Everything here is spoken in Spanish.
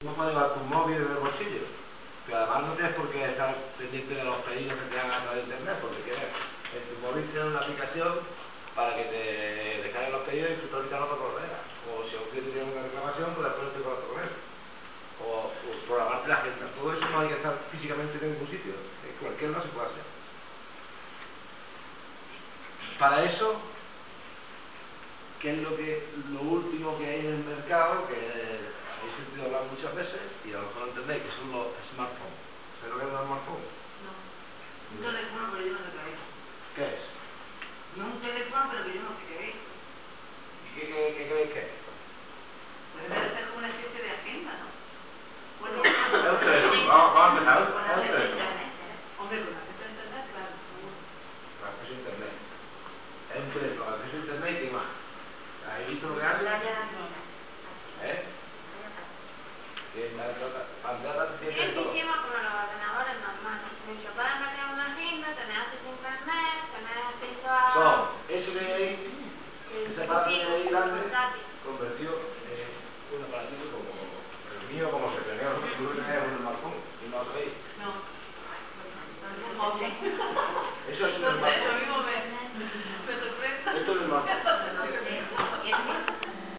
No puedes llevar tu móvil en el bolsillo, pero además no tienes por qué estar pendiente de los pedidos que te hagan a través de internet, porque quieres, en tu móvil tienes una aplicación para que te descarguen los pedidos y tú ahorita no te correas. O si a un cliente tiene una reclamación, puedes ponerte en contacto con él. O programarte la agenda. Todo eso no hay que estar físicamente en ningún sitio. En cualquier lado se puede hacer. Para eso, ¿qué es lo último que hay en el mercado? Que habéis sentido hablar muchas veces y a lo mejor no entendéis, que son los smartphones. ¿Sabéis lo que es un smartphone? No. Un teléfono, pero yo no sé qué es. ¿Qué es? No un teléfono, pero que yo no sé qué es. ¿Y qué creéis que es? Pues debe ser como una especie de agenda, ¿no? Bueno, es un teléfono. Vamos a empezar. Es un teléfono. Hombre, con acceso a internet, claro. Con acceso a internet. Es un teléfono, acceso a internet y qué más. ¿Habéis visto lo que hace? ¿Eh? Que la pantalla tiene Es todo. sistema como los ordenadores normales. Mucho para meter una agenda, tener acceso a internet, tener acceso a... Eso que hay ahí, ese aparato que hay ahí grande, convertido en un aparatito como el mío, como se tenía nosotros, tú lo tenías en un smartphone y no lo sabéis. No. Eso es un smartphone. Lo mismo me sorprende. Esto es un smartphone.